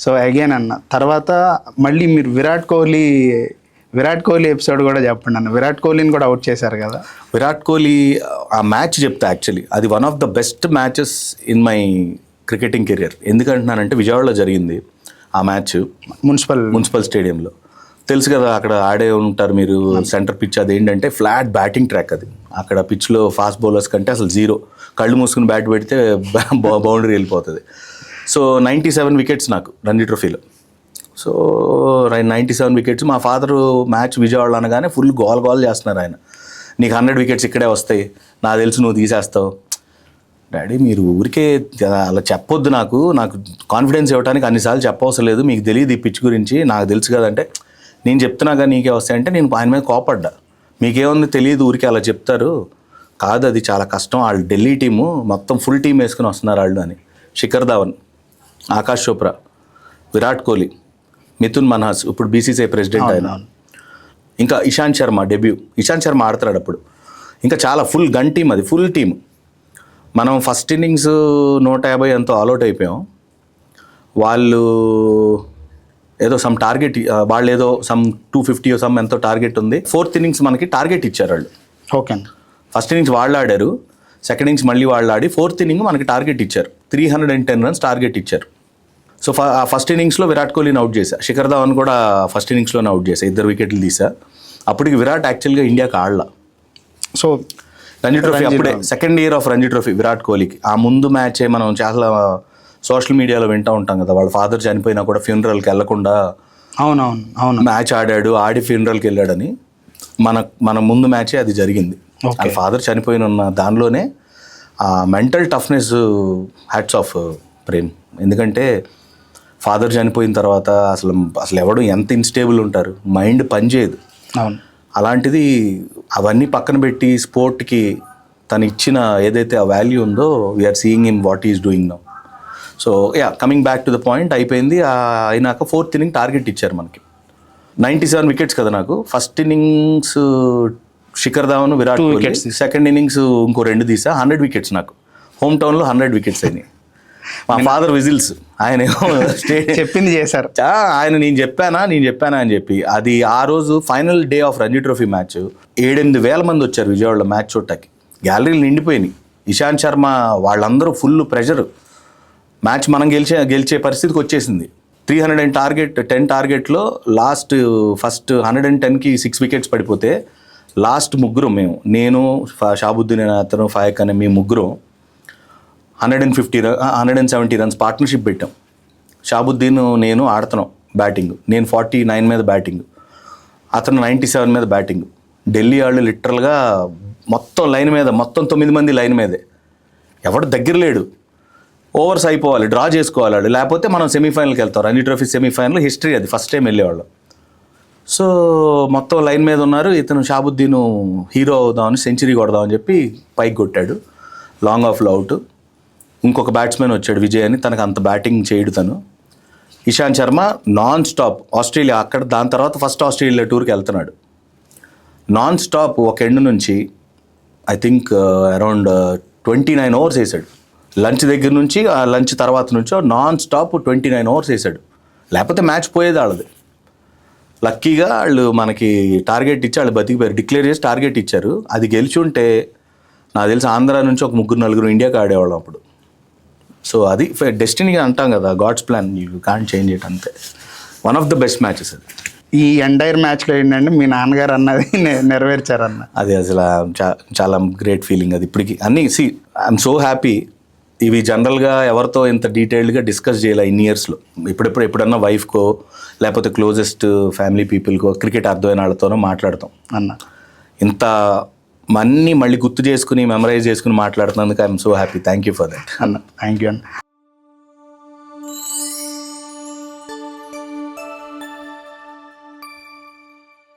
So again అన్న తర్వాత మళ్ళీ మీరు విరాట్ కోహ్లీ ఎపిసోడ్ కూడా చెప్పండి అన్న. విరాట్ కోహ్లీని కూడా అవుట్ చేశారు కదా. విరాట్ కోహ్లీ ఆ మ్యాచ్ చెప్తా, యాక్చువల్లీ అది one of the best matches in my cricketing career. ఎందుకంటున్నానంటే విజయవాడలో జరిగింది ఆ మ్యాచ్, మున్సిపల్ స్టేడియంలో. తెలుసు కదా, అక్కడ ఆడే ఉంటారు మీరు. సెంటర్ పిచ్ అది ఏంటంటే ఫ్లాట్ బ్యాటింగ్ ట్రాక్. అది అక్కడ పిచ్లో ఫాస్ట్ బౌలర్స్ కంటే అసలు జీరో. కళ్ళు మూసుకుని బ్యాట్ పెడితే బౌండరీ వెళ్ళిపోతుంది. సో 97 వికెట్స్ నాకు రంజీ ట్రోఫీలో. So 97 wickets. మా ఫాదరు మ్యాచ్ విజయవాడలో అనగానే ఫుల్ గోల్ చేస్తున్నారు ఆయన. నీకు 100 వికెట్స్ ఇక్కడే వస్తాయి, నాకు తెలుసు నువ్వు తీసేస్తావు. డాడీ మీరు ఊరికే అలా చెప్పొద్దు, నాకు కాన్ఫిడెన్స్ ఇవ్వడానికి అన్నిసార్లు చెప్పవసరం లేదు, మీకు తెలియదు ఈ పిచ్ గురించి, నాకు తెలుసు కదంటే నేను చెప్తున్నాగా నీకే వస్తాయంటే నేను ఆయన మీద కోపడ్డా. మీకేముంది తెలియదు, ఊరికే అలా చెప్తారు, కాదు అది చాలా కష్టం, వాళ్ళు ఢిల్లీ టీము మొత్తం ఫుల్ టీం వేసుకుని వస్తున్నారు వాళ్ళు అని. శిఖర్ ధావన్, ఆకాష్ చోప్రా, విరాట్ కోహ్లీ, మిథున్ మన్హాస్ ఇప్పుడు బీసీసీఐ ప్రెసిడెంట్ ఆయన, ఇంకా ఇషాంత్ శర్మ డెబ్యూ. ఇషాంత్ శర్మ ఆడుతున్నాడు అప్పుడు. ఇంకా చాలా ఫుల్ గన్ టీం, అది ఫుల్ టీం. మనం ఫస్ట్ ఇన్నింగ్స్ 150 ఎంతో ఆల్అౌట్ అయిపోయాం. వాళ్ళు ఏదో సమ్ టార్గెట్, వాళ్ళు ఏదో సమ్ 250 సమ్ ఎంతో టార్గెట్ ఉంది. 4th ఇన్నింగ్స్ మనకి టార్గెట్ ఇచ్చారు వాళ్ళు. ఓకే. ఫస్ట్ ఇన్నింగ్స్ వాళ్ళు ఆడారు, సెకండ్ ఇన్నింగ్స్ మళ్ళీ వాళ్ళు ఆడి 4th ఇన్నింగ్ మనకి టార్గెట్ ఇచ్చారు. 310 రన్స్ టార్గెట్ ఇచ్చారు. సో ఫస్ట్ ఇన్నింగ్స్లో విరాట్ కోహ్లీని అవుట్ చేశా, శిఖర్ ధావన్ కూడా ఫస్ట్ ఇన్నింగ్స్లోనే అవుట్ చేశా, 2 వికెట్లు తీసా. అప్పటికి విరాట్ యాక్చువల్గా ఇండియాకి ఆడలా. సో రంజీ ట్రోఫీ అప్పుడే second year of Ranji trophy Virat కోహ్లీకి. ఆ ముందు మ్యాచే మనం చాలా సోషల్ మీడియాలో వింటూ ఉంటాం కదా, వాళ్ళ ఫాదర్ చనిపోయినా కూడా ఫ్యూనరల్కి వెళ్ళకుండా అవును మ్యాచ్ ఆడాడు, ఆడి ఫ్యూనరల్కి వెళ్ళాడని. మన ముందు మ్యాచే అది జరిగింది. వాళ్ళ ఫాదర్ చనిపోయిన ఉన్న దానిలోనే ఆ mental toughness, hats off Prem. ఎందుకంటే ఫాదర్ చనిపోయిన తర్వాత అసలు ఎవడు ఎంత ఇన్స్టేబుల్ ఉంటారు, మైండ్ పనిచేయదు. అవును. అలాంటిది అవన్నీ పక్కన పెట్టి స్పోర్ట్కి తను ఇచ్చిన ఏదైతే ఆ వాల్యూ ఉందో, we're seeing him what is doing now. So coming back to the point, అయిపోయింది. అయినాక 4th ఇన్నింగ్ టార్గెట్ ఇచ్చారు మనకి. 97 వికెట్స్ కదా నాకు. First innings Shikhar Dhawan, Virat Kohli. Second innings ఇంకో 2 తీసా, 100 వికెట్స్ నాకు. హోమ్ టౌన్లో 100 వికెట్స్ అయినాయి. మా ఫాదర్ విజిల్స్, ఆయన చెప్పింది చేశారు. ఆయన నేను చెప్పానా అని చెప్పి. అది ఆ రోజు final day of Ranji trophy match. 7-8 వేల మంది వచ్చారు విజయవాడలో మ్యాచ్ చూడటానికి. గ్యాలరీలు నిండిపోయినాయి. ఇషాంత్ శర్మ వాళ్ళందరూ ఫుల్ ప్రెషర్. మ్యాచ్ మనం గెలిచే పరిస్థితికి వచ్చేసింది. 310 టార్గెట్లో ఫస్ట్ 110కి 6 వికెట్స్ పడిపోతే లాస్ట్ ముగ్గురు మేము, నేను, షాబుద్దీన్ అతను, ఫాయక్ అనే మీ ముగ్గురు 170 రన్స్ పార్ట్నర్షిప్ పెట్టాం. షాబుద్దీన్ నేను ఆడుతున్నాం బ్యాటింగ్. నేను 49 మీద బ్యాటింగ్, అతను 97 మీద బ్యాటింగ్. ఢిల్లీ వాళ్ళు లిటరల్గా మొత్తం లైన్ మీద, మొత్తం 9 మంది లైన్ మీదే, ఎవడు దగ్గర లేడు. ఓవర్స్ అయిపోవాలి, డ్రా చేసుకోవాలి వాళ్ళు, లేకపోతే మనం సెమీఫైనల్కి వెళ్తాం. రంజీ ట్రోఫీ సెమీఫైనల్ హిస్టరీ, అది ఫస్ట్ టైం వెళ్ళేవాళ్ళం. సో మొత్తం లైన్ మీద ఉన్నారు. ఇతను షాబుద్దీన్ హీరో అవుదామని, సెంచరీ కొడదామని చెప్పి పైకి కొట్టాడు, లాంగ్ ఆఫ్లో అవుట్. ఇంకొక బ్యాట్స్మెన్ వచ్చాడు విజయ్ అని, తనకు అంత బ్యాటింగ్ చేయడు తను. Ishant Sharma non stop Australia, అక్కడ దాని తర్వాత ఫస్ట్ ఆస్ట్రేలియా టూర్కి వెళ్తున్నాడు. నాన్ స్టాప్ ఒక ఎండ్ నుంచి ఐ థింక్ అరౌండ్ 29 ఓవర్స్ వేసాడు. లంచ్ దగ్గర నుంచి, ఆ లంచ్ తర్వాత నుంచో నాన్ స్టాప్ 29 ఓవర్స్ వేసాడు. లేకపోతే మ్యాచ్ పోయేది వాళ్ళది. లక్కీగా వాళ్ళు మనకి టార్గెట్ ఇచ్చి వాళ్ళు బతికిపోయారు. డిక్లేర్ చేసి టార్గెట్ ఇచ్చారు. అది గెలిచి ఉంటే నాకు తెలిసి ఆంధ్ర నుంచి ఒక 3-4 ఇండియాకి ఆడేవాళ్ళం అప్పుడు. సో అది డెస్టినీ అంటాం కదా, God's plan, you can't change it, అంతే. One of the best matches అది. ఈ ఎంటైర్ మ్యాచ్లో ఏంటంటే మీ నాన్నగారు అన్నది నెరవేర్చారన్న, అది అసలు చాలా గ్రేట్ ఫీలింగ్ అది ఇప్పటికి. అన్నీ ఐఎమ్ సో హ్యాపీ. ఇవి జనరల్గా ఎవరితో ఇంత డీటెయిల్డ్గా డిస్కస్ చేయాలి ఇన్ని ఇయర్స్లో. ఎప్పుడన్నా వైఫ్కో లేకపోతే క్లోజెస్ట్ ఫ్యామిలీ పీపుల్కో, క్రికెట్ అర్థమైన వాళ్ళతోనో మాట్లాడతాం అన్న. ఇంత అన్నీ మళ్ళీ గుర్తు చేసుకుని, మెమరైజ్ చేసుకుని మాట్లాడుతున్నందుకు I'm so happy. Thank you for that అన్న. థ్యాంక్ యూ అన్న.